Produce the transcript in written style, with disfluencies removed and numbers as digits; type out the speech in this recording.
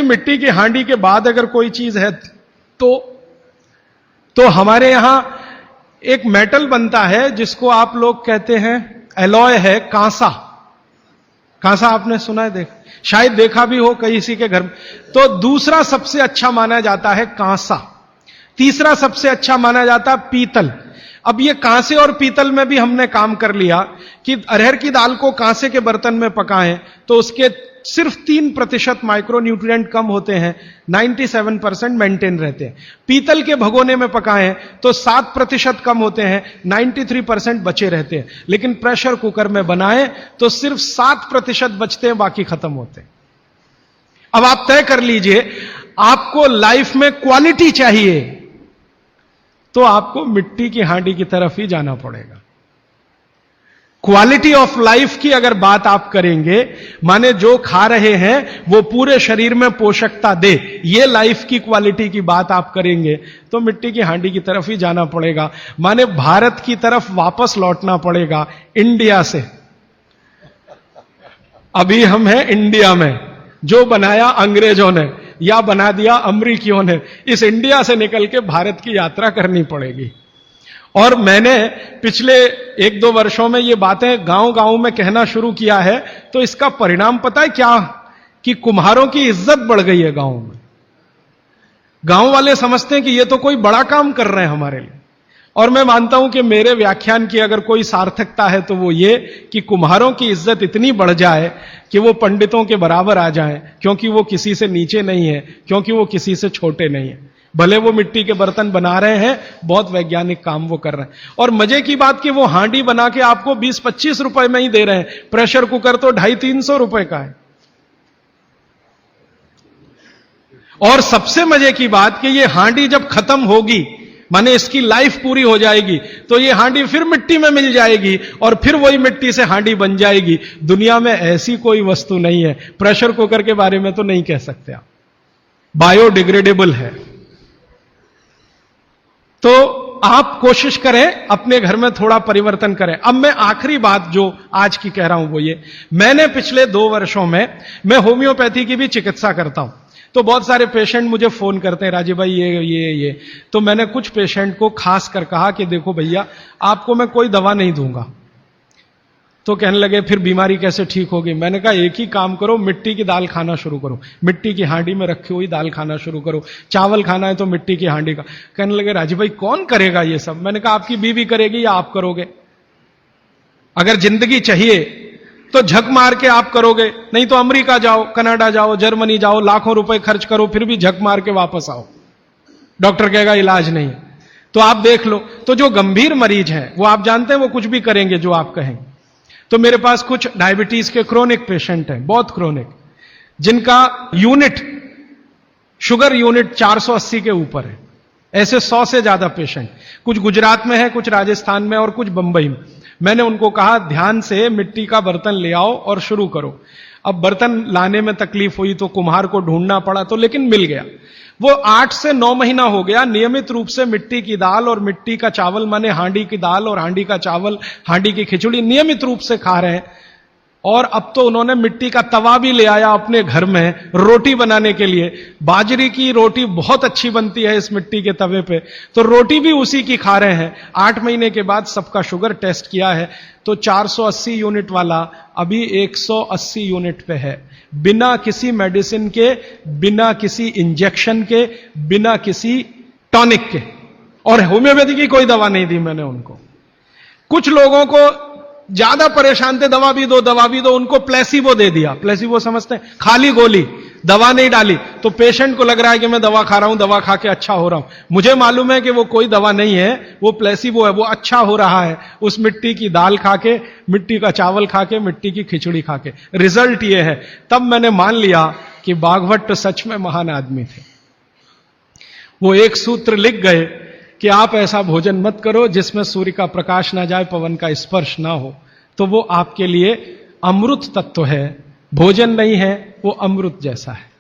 मिट्टी की हांडी के बाद अगर कोई चीज है तो हमारे यहां एक मेटल बनता है जिसको आप लोग कहते हैं एलॉय है, कांसा। कांसा आपने सुना है, शायद देखा भी हो किसी के घर में। तो दूसरा सबसे अच्छा माना जाता है कांसा, तीसरा सबसे अच्छा माना जाता है पीतल। अब ये कांसे और पीतल में भी हमने काम कर लिया कि अरहर की दाल को कांसे के बर्तन में पकाएं तो उसके सिर्फ 3% माइक्रोन्यूट्रिएंट कम होते हैं, 97% मेंटेन रहते हैं। पीतल के भगोने में पकाएं तो 7% कम होते हैं, 93% बचे रहते हैं। लेकिन प्रेशर कुकर में बनाएं तो सिर्फ 7% बचते हैं, बाकी खत्म होते हैं। अब आप तय कर लीजिए, आपको लाइफ में क्वालिटी चाहिए तो आपको मिट्टी की हांडी की तरफ ही जाना पड़ेगा। क्वालिटी ऑफ लाइफ की अगर बात आप करेंगे, माने जो खा रहे हैं वो पूरे शरीर में पोषकता दे, ये लाइफ की क्वालिटी की बात आप करेंगे तो मिट्टी की हांडी की तरफ ही जाना पड़ेगा। माने भारत की तरफ वापस लौटना पड़ेगा, इंडिया से। अभी हम हैं इंडिया में, जो बनाया अंग्रेजों ने या बना दिया अमरीकियों ने, इस इंडिया से निकल के भारत की यात्रा करनी पड़ेगी। और मैंने पिछले 1-2 वर्षों में ये बातें गांव गांव में कहना शुरू किया है, तो इसका परिणाम पता है क्या, कि कुम्हारों की इज्जत बढ़ गई है गांव में। गांव वाले समझते हैं कि ये तो कोई बड़ा काम कर रहे हैं हमारे लिए। और मैं मानता हूं कि मेरे व्याख्यान की अगर कोई सार्थकता है तो वो ये कि कुम्हारों की इज्जत इतनी बढ़ जाए कि वो पंडितों के बराबर आ जाएं, क्योंकि वो किसी से नीचे नहीं है, क्योंकि वो किसी से छोटे नहीं है। भले वो मिट्टी के बर्तन बना रहे हैं, बहुत वैज्ञानिक काम वो कर रहे हैं। और मजे की बात कि वो हांडी बना के आपको 20-25 रुपए में ही दे रहे हैं, प्रेशर कुकर तो 250-300 रुपए का है। और सबसे मजे की बात कि ये हांडी जब खत्म होगी, माने इसकी लाइफ पूरी हो जाएगी, तो ये हांडी फिर मिट्टी में मिल जाएगी और फिर वही मिट्टी से हांडी बन जाएगी। दुनिया में ऐसी कोई वस्तु नहीं है। प्रेशर कुकर के बारे में तो नहीं कह सकते आप, बायोडिग्रेडेबल है। तो आप कोशिश करें अपने घर में थोड़ा परिवर्तन करें। अब मैं आखिरी बात जो आज की कह रहा हूं वो ये, मैंने पिछले 2 वर्षों में मैं होम्योपैथी की भी चिकित्सा करता हूं। तो बहुत सारे पेशेंट मुझे फोन करते हैं, राजीव भाई ये। तो मैंने कुछ पेशेंट को खास कर कहा कि देखो भैया, आपको मैं कोई दवा नहीं दूंगा। तो कहने लगे फिर बीमारी कैसे ठीक होगी? मैंने कहा एक ही काम करो, मिट्टी की दाल खाना शुरू करो, मिट्टी की हांडी में रखी हुई दाल खाना शुरू करो। चावल खाना है तो मिट्टी की हांडी का। कहने लगे राजीव भाई कौन करेगा ये सब? मैंने कहा आपकी बीवी करेगी या आप करोगे? अगर जिंदगी चाहिए तो झक मार के आप करोगे, नहीं तो अमेरिका जाओ, कनाडा जाओ, जर्मनी जाओ, लाखों रुपए खर्च करो, फिर भी झक मार के वापस आओ, डॉक्टर कहेगा इलाज नहीं। तो आप देख लो, तो जो गंभीर मरीज हैं वो आप जानते हैं वो कुछ भी करेंगे जो आप कहेंगे। तो मेरे पास कुछ डायबिटीज के क्रोनिक पेशेंट हैं, बहुत क्रोनिक, जिनका यूनिट, शुगर यूनिट 480 के ऊपर है। ऐसे 100 से ज्यादा पेशेंट, कुछ गुजरात में है, कुछ राजस्थान में और कुछ बंबई में। मैंने उनको कहा ध्यान से मिट्टी का बर्तन ले आओ और शुरू करो। अब बर्तन लाने में तकलीफ हुई तो कुम्हार को ढूंढना पड़ा, तो लेकिन मिल गया। वो 8 से 9 महीना हो गया नियमित रूप से मिट्टी की दाल और मिट्टी का चावल, माने हांडी की दाल और हांडी का चावल, हांडी की खिचड़ी नियमित रूप से खा रहे हैं। और अब तो उन्होंने मिट्टी का तवा भी ले आया अपने घर में रोटी बनाने के लिए। बाजरे की रोटी बहुत अच्छी बनती है इस मिट्टी के तवे पे, तो रोटी भी उसी की खा रहे हैं। 8 महीने के बाद सबका शुगर टेस्ट किया है तो 480 यूनिट वाला अभी 180 यूनिट पे है, बिना किसी मेडिसिन के, बिना किसी इंजेक्शन के, बिना किसी टॉनिक के। और होम्योपैथी की कोई दवा नहीं दी मैंने उनको। कुछ लोगों को ज्यादा परेशान थे, दवा भी दो, उनको प्लेसिबो दे दिया। प्लेसिबो समझते हैं? खाली गोली, दवा नहीं डाली। तो पेशेंट को लग रहा है कि मैं दवा खा रहा हूं, दवा खा के अच्छा हो रहा हूं। मुझे मालूम है कि वो कोई दवा नहीं है, वो प्लेसिबो है, वो अच्छा हो रहा है उस मिट्टी की दाल खा के, मिट्टी का चावल खा के, मिट्टी की खिचड़ी खा के। रिजल्ट ये है। तब मैंने मान लिया कि बाघभट्ट सच में महान आदमी थे। वो एक सूत्र लिख गए कि आप ऐसा भोजन मत करो जिसमें सूर्य का प्रकाश ना जाए, पवन का स्पर्श ना हो। तो वो आपके लिए अमृत तत्व है, भोजन नहीं है, वो अमृत जैसा है।